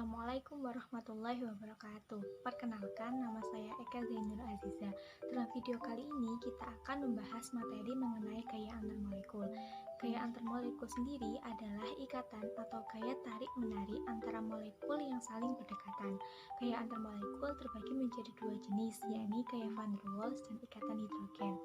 Assalamualaikum warahmatullahi wabarakatuh. Perkenalkan, nama saya Eka Zainur Aziza. Dalam video kali ini kita akan membahas materi mengenai gaya antar molekul. Gaya antar molekul sendiri adalah ikatan atau gaya tarik-menarik antara molekul yang saling berdekatan. Gaya antar molekul terbagi menjadi dua jenis, yakni gaya van der Waals dan ikatan hidrogen.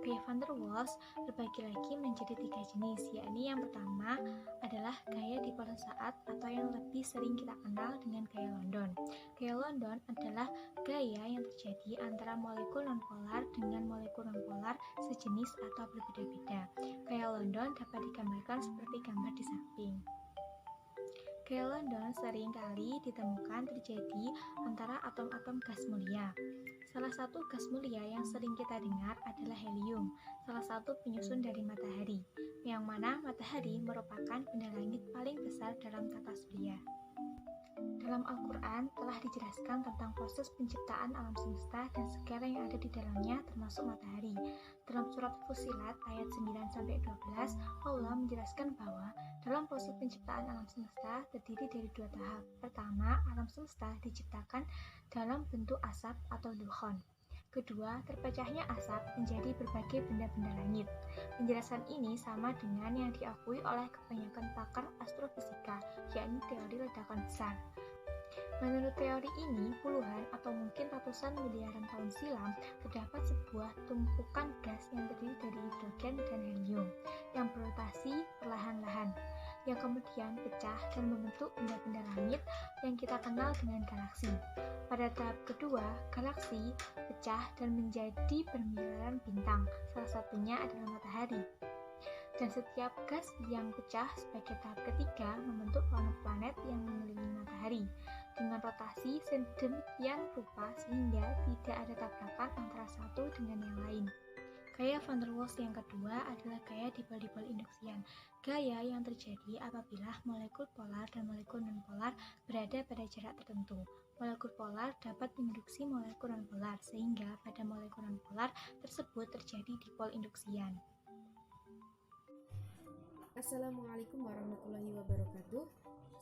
Gaya van der Waals terbagi lagi menjadi tiga jenis, yakni yang pertama adalah gaya dipol saat atau yang lebih sering kita kenal dengan gaya London. Gaya London adalah gaya yang terjadi antara molekul nonpolar dengan molekul nonpolar sejenis atau berbeda-beda. Gaya London dapat digambarkan seperti gambar di samping. Gaya London sering kali ditemukan terjadi antara atom-atom gas mulia. Salah satu gas mulia yang sering kita dengar adalah helium, salah satu penyusun dari matahari, yang mana matahari merupakan benda langit paling besar dalam tata surya. Dalam Al-Quran telah dijelaskan tentang proses penciptaan alam semesta dan segala yang ada di dalamnya termasuk matahari. Dalam surat Fussilat ayat 9-12, Allah menjelaskan bahwa dalam proses penciptaan alam semesta terdiri dari dua tahap. Pertama, alam semesta diciptakan dalam bentuk asap atau dukhan. Kedua, terpecahnya asap menjadi berbagai benda-benda langit. Penjelasan ini sama dengan yang diakui oleh kebanyakan pakar astrofisika, yakni teori ledakan besar. Menurut teori ini, puluhan atau mungkin ratusan miliaran tahun silam, terdapat sebuah tumpukan gas yang terdiri dari hidrogen dan helium yang berotasi perlahan-lahan, yang kemudian pecah dan membentuk benda-benda langit yang kita kenal dengan galaksi. Pada tahap kedua, galaksi pecah dan menjadi bermiliaran bintang, salah satunya adalah matahari. Dan setiap gas yang pecah sebagai tahap ketiga membentuk planet-planet yang mengelilingi matahari dengan rotasi sedemikian rupa sehingga tidak ada tabrakan antara satu dengan yang lain. Gaya van der Waals yang kedua adalah gaya dipol-dipol induksian. Gaya yang terjadi apabila molekul polar dan molekul nonpolar berada pada jarak tertentu. Molekul polar dapat menginduksi molekul nonpolar sehingga pada molekul nonpolar tersebut terjadi dipol induksian. Assalamualaikum warahmatullahi wabarakatuh.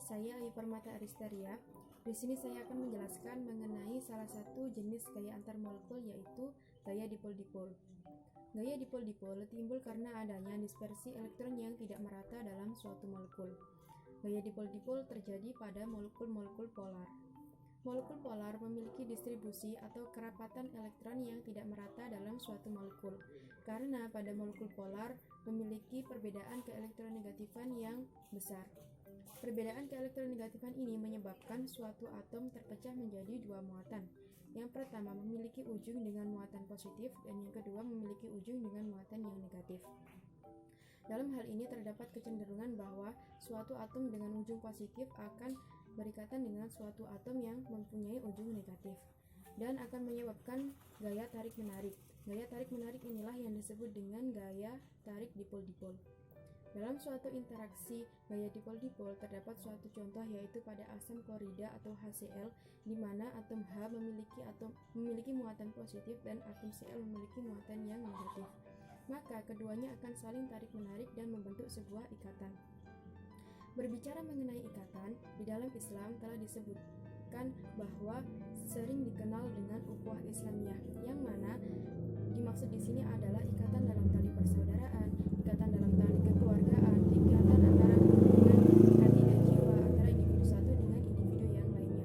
Saya Ayu Permata Aristaria. Di sini saya akan menjelaskan mengenai salah satu jenis gaya antar molekul, yaitu gaya dipol-dipol. Gaya dipol-dipol timbul karena adanya dispersi elektron yang tidak merata dalam suatu molekul. Gaya dipol-dipol terjadi pada molekul-molekul polar. Molekul polar memiliki distribusi atau kerapatan elektron yang tidak merata dalam suatu molekul, karena pada molekul polar memiliki perbedaan keelektronegatifan yang besar. Perbedaan keelektronegatifan ini menyebabkan suatu atom terpecah menjadi dua muatan. Yang pertama memiliki ujung dengan muatan positif dan yang kedua memiliki ujung dengan muatan yang negatif. Dalam hal ini terdapat kecenderungan bahwa suatu atom dengan ujung positif akan berikatan dengan suatu atom yang mempunyai ujung negatif dan akan menyebabkan gaya tarik-menarik. Gaya tarik-menarik inilah yang disebut dengan gaya tarik dipol-dipol. Dalam suatu interaksi gaya dipol-dipol terdapat suatu contoh, yaitu pada asam klorida atau HCl, di mana atom H memiliki muatan positif dan atom Cl memiliki muatan yang negatif. Maka keduanya akan saling tarik-menarik dan membentuk sebuah ikatan. Berbicara mengenai ikatan, di dalam Islam telah disebutkan bahwa sering dikenal dengan ukhuwah Islamiyah, yang mana dimaksud di sini adalah ikatan dalam tali persaudaraan, ikatan dalam tali kekeluargaan, ikatan antara hubungan hati dan jiwa antara individu satu dengan individu yang lainnya.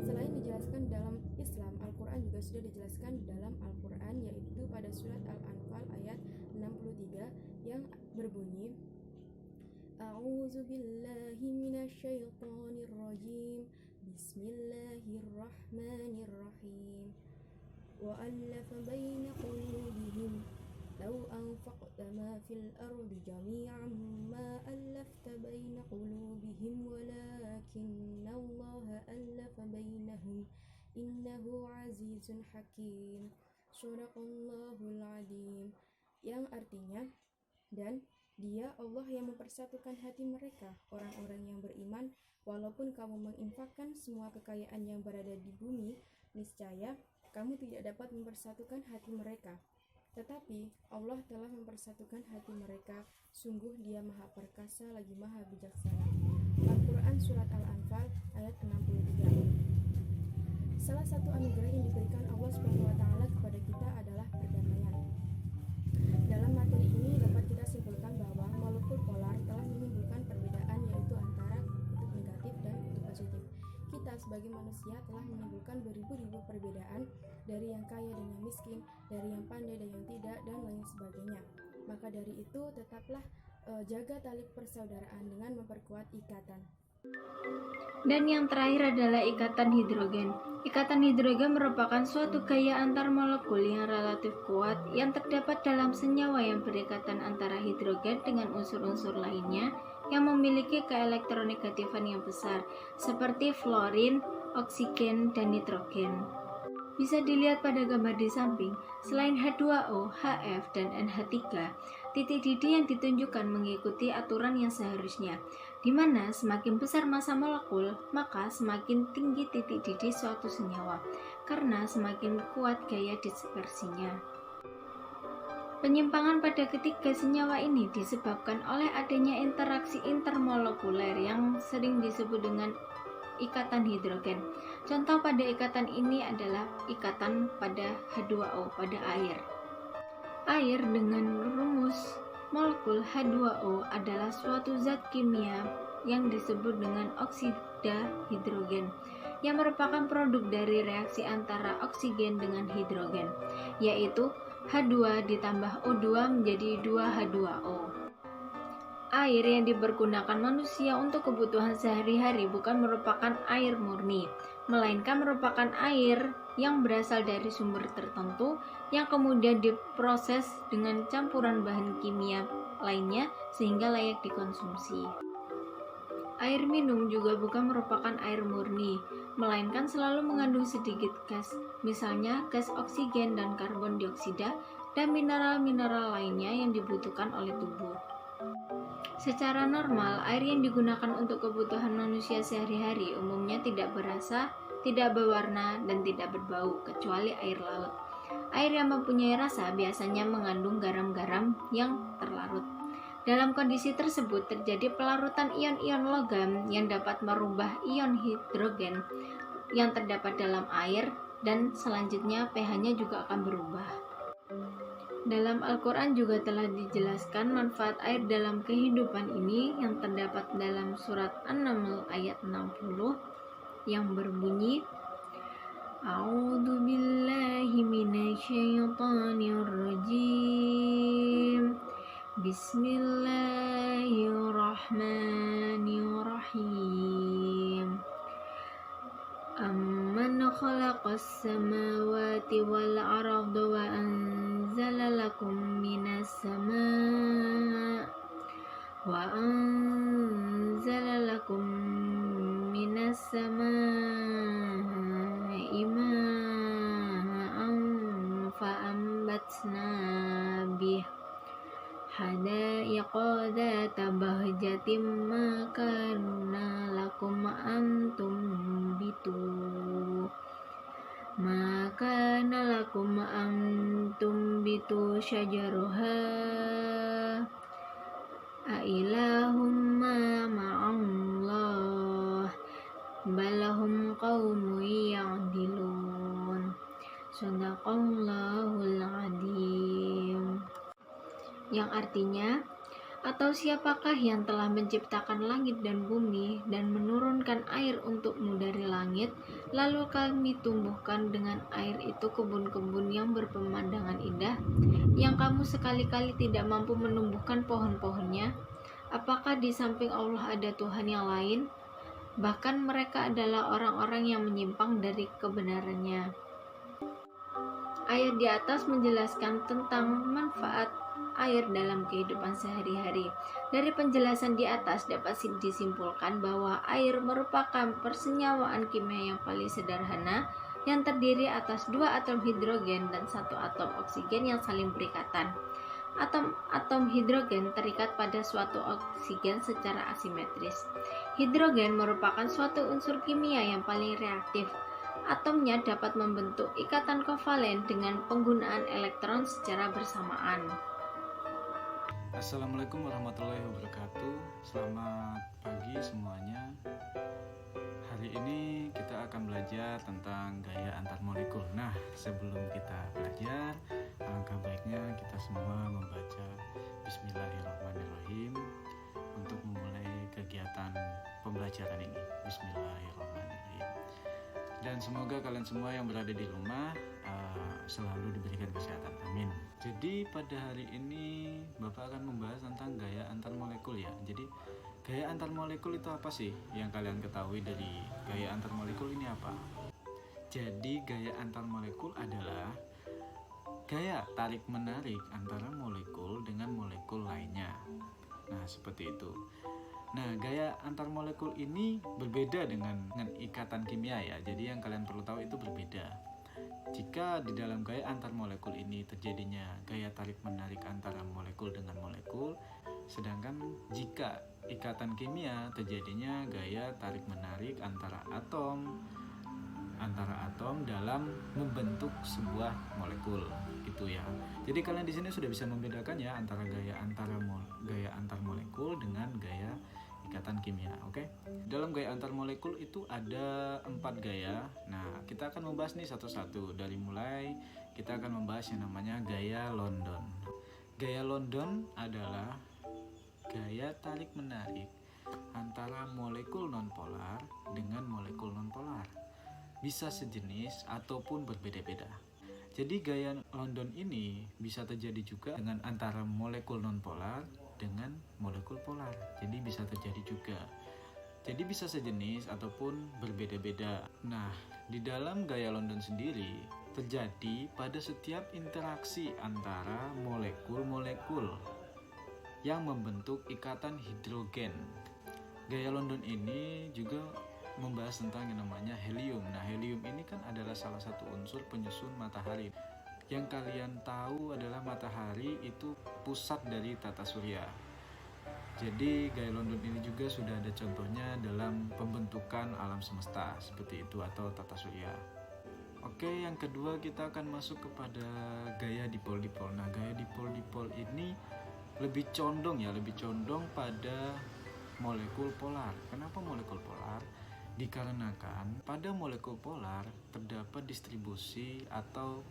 Selain dijelaskan dalam Islam, Al-Quran juga sudah dijelaskan di dalam Al-Quran, yaitu pada surat Al-Anfal ayat 63 yang berbunyi, A'udzu billahi minasyaitonir rajim. Bismillahirrahmanirrahim. Wa allafa baina qulubihim law anfaqta ma fil ardi jami'an ma allafta baina qulubihim walakinallaha allafa bainahum innahu azizun hakim. Shadaqallahul adzim. Yang artinya, dan Dia Allah yang mempersatukan hati mereka, orang-orang yang beriman, walaupun kamu menginfakkan semua kekayaan yang berada di bumi, niscaya kamu tidak dapat mempersatukan hati mereka. Tetapi Allah telah mempersatukan hati mereka, sungguh Dia Maha Perkasa lagi Maha Bijaksana. Al-Quran surat Al-Anfal ayat 63. Salah satu anugerah yang diberikan Allah SWT kepada kita adalah perdamaian. Dalam materi ini dapat kita simpulkan bahwa molekul polar telah menimbulkan perbedaan, yaitu antara kutub negatif dan kutub positif. Kita sebagai manusia telah menimbulkan beribu-ribu perbedaan, dari yang kaya dan yang miskin, dari yang pandai dan yang tidak, dan lain sebagainya. Maka dari itu tetaplah jaga tali persaudaraan dengan memperkuat ikatan. Dan yang terakhir adalah ikatan hidrogen. Ikatan hidrogen merupakan suatu gaya antar molekul yang relatif kuat yang terdapat dalam senyawa yang berikatan antara hidrogen dengan unsur-unsur lainnya yang memiliki keelektronegatifan yang besar, seperti fluorin, oksigen, dan nitrogen. Bisa dilihat pada gambar di samping, selain H2O, HF, dan NH3, titik didih yang ditunjukkan mengikuti aturan yang seharusnya, di mana semakin besar massa molekul, maka semakin tinggi titik didih suatu senyawa, karena semakin kuat gaya dispersinya. Penyimpangan pada ketiga senyawa ini disebabkan oleh adanya interaksi intermolekuler yang sering disebut dengan ikatan hidrogen. Contoh pada ikatan ini adalah ikatan pada H2O, pada air. Air dengan rumus molekul H2O adalah suatu zat kimia yang disebut dengan oksida hidrogen, yang merupakan produk dari reaksi antara oksigen dengan hidrogen, yaitu H2 ditambah O2 menjadi 2H2O. Air yang dipergunakan manusia untuk kebutuhan sehari-hari bukan merupakan air murni, melainkan merupakan air yang berasal dari sumber tertentu yang kemudian diproses dengan campuran bahan kimia lainnya sehingga layak dikonsumsi. Air minum juga bukan merupakan air murni, melainkan selalu mengandung sedikit gas, misalnya gas oksigen dan karbon dioksida, dan mineral-mineral lainnya yang dibutuhkan oleh tubuh. Secara normal, air yang digunakan untuk kebutuhan manusia sehari-hari umumnya tidak berasa, tidak berwarna, dan tidak berbau, kecuali air laut. Air yang mempunyai rasa biasanya mengandung garam-garam yang terlarut. Dalam kondisi tersebut terjadi pelarutan ion-ion logam yang dapat merubah ion hidrogen yang terdapat dalam air, dan selanjutnya pH-nya juga akan berubah. Dalam Al-Quran juga telah dijelaskan manfaat air dalam kehidupan ini yang terdapat dalam surat An-Naml ayat 60 yang berbunyi, A'udzu billahi minasyaitonir rajim. Bismillahirrahmanirrahim. Amman khalaqas samawati wal arda wa anzala lakum minas sama' wa anzala lakum minas sama'i ma'an fa'ambatna bih hadaiqa dzata bahjatin ma kana lakum antum bitu maka nalakum antum bitu syajaruha ailahum ma'allah balahum qaumun ya'dilun. Shadaqallahul adzim. Yang artinya, atau siapakah yang telah menciptakan langit dan bumi dan menurunkan air untukmu dari langit, lalu kami tumbuhkan dengan air itu kebun-kebun yang berpemandangan indah, yang kamu sekali-kali tidak mampu menumbuhkan pohon-pohonnya? Apakah di samping Allah ada Tuhan yang lain? Bahkan mereka adalah orang-orang yang menyimpang dari kebenarannya. Ayat di atas menjelaskan tentang manfaat air dalam kehidupan sehari-hari. Dari penjelasan di atas dapat disimpulkan bahwa air merupakan persenyawaan kimia yang paling sederhana yang terdiri atas 2 atom hidrogen dan 1 atom oksigen yang saling berikatan. Atom hidrogen terikat pada suatu oksigen secara asimetris. Hidrogen merupakan suatu unsur kimia yang paling reaktif. Atomnya dapat membentuk ikatan kovalen dengan penggunaan elektron secara bersamaan. Assalamualaikum warahmatullahi wabarakatuh. Selamat pagi semuanya. hari ini kita akan belajar tentang gaya antar molekul. Nah, sebelum kita belajar, alangkah baiknya kita semua membaca Bismillahirrahmanirrahim untuk memulai kegiatan pembelajaran ini. Bismillahirrahmanirrahim. Dan semoga kalian semua yang berada di rumah selalu diberikan kesehatan. Amin. Jadi pada hari ini Bapak akan membahas tentang gaya antar molekul ya. Jadi gaya antar molekul itu apa sih? Yang kalian ketahui dari gaya antar molekul ini apa? Jadi gaya antar molekul adalah gaya tarik menarik antara molekul dengan molekul lainnya. Nah, seperti itu. Nah, gaya antar molekul ini berbeda dengan ikatan kimia ya. Jadi yang kalian perlu tahu itu berbeda. Jika di dalam gaya antar molekul ini terjadinya gaya tarik menarik antara molekul dengan molekul, sedangkan jika ikatan kimia terjadinya gaya tarik menarik antara atom dalam membentuk sebuah molekul gitu ya. Jadi kalian di sini sudah bisa membedakan ya antara gaya antar molekul dengan gaya ikatan kimia, oke? Dalam gaya antar molekul itu ada 4 gaya. Nah, kita akan membahas nih satu-satu. Dari mulai kita akan membahas yang namanya gaya London. Gaya London adalah gaya tarik menarik antara molekul nonpolar dengan molekul nonpolar. Bisa sejenis ataupun berbeda-beda. Jadi gaya London ini bisa terjadi juga dengan antara molekul nonpolar dengan molekul polar. Jadi bisa terjadi juga. Jadi bisa sejenis ataupun berbeda-beda. Nah, di dalam gaya London sendiri terjadi pada setiap interaksi antara molekul-molekul yang membentuk ikatan hidrogen. Gaya London ini juga membahas tentang yang namanya helium. Nah, helium ini kan adalah salah satu unsur penyusun matahari. Yang kalian tahu adalah matahari itu pusat dari tata surya. Jadi gaya London ini juga sudah ada contohnya dalam pembentukan alam semesta seperti itu atau tata surya. Oke, yang kedua kita akan masuk kepada gaya dipol-dipol. Nah, gaya dipol-dipol ini lebih condong pada molekul polar. Kenapa molekul polar? Dikarenakan pada molekul polar terdapat distribusi atau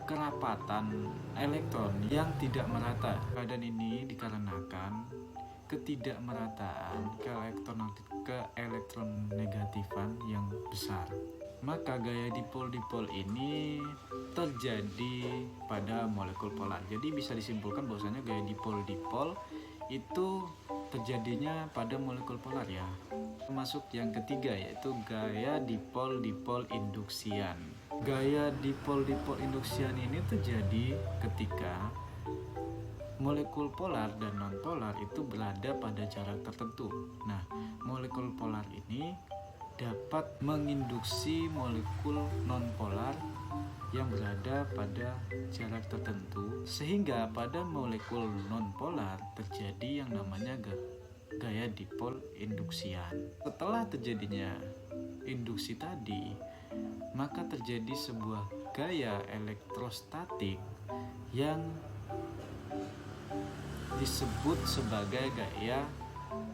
kerapatan elektron yang tidak merata. Keadaan ini dikarenakan ketidakmerataan keelektron-negatifan yang besar. Maka gaya dipol-dipol ini terjadi pada molekul polar. Jadi bisa disimpulkan bahwasanya gaya dipol-dipol itu terjadinya pada molekul polar ya. Masuk yang ketiga yaitu gaya dipol-dipol induksian. Gaya dipol-dipol induksian ini terjadi ketika molekul polar dan non-polar itu berada pada jarak tertentu. Nah, molekul polar ini dapat menginduksi molekul non-polar yang berada pada jarak tertentu, sehingga pada molekul non-polar terjadi yang namanya gaya dipol induksian. Setelah terjadinya induksi tadi, maka terjadi sebuah gaya elektrostatik yang disebut sebagai gaya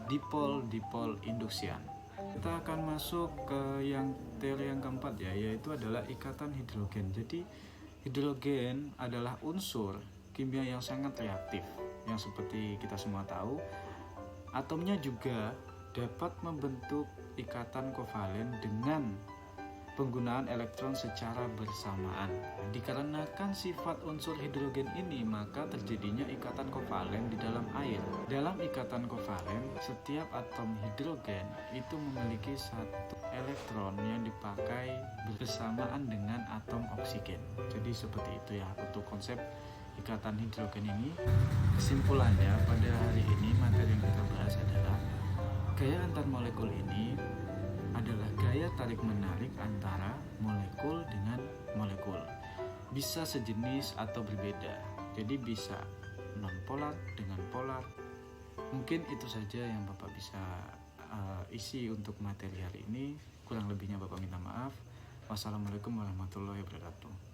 dipol-dipol induksian. Kita akan masuk ke teori yang keempat ya, yaitu adalah ikatan hidrogen. Jadi hidrogen adalah unsur kimia yang sangat reaktif, yang seperti kita semua tahu, atomnya juga dapat membentuk ikatan kovalen dengan penggunaan elektron secara bersamaan. Dikarenakan sifat unsur hidrogen ini, maka terjadinya ikatan kovalen di dalam air. Dalam ikatan kovalen, setiap atom hidrogen itu memiliki satu elektron yang dipakai bersamaan dengan atom oksigen. Jadi seperti itu ya untuk konsep ikatan hidrogen ini. Kesimpulannya pada hari ini materi yang kita bahas adalah gaya antar molekul ini adalah gaya tarik-menarik antara molekul dengan molekul. Bisa sejenis atau berbeda. Jadi bisa non-polar dengan polar. Mungkin itu saja yang Bapak bisa isi untuk materi hari ini. Kurang lebihnya Bapak minta maaf. Wassalamualaikum warahmatullahi wabarakatuh.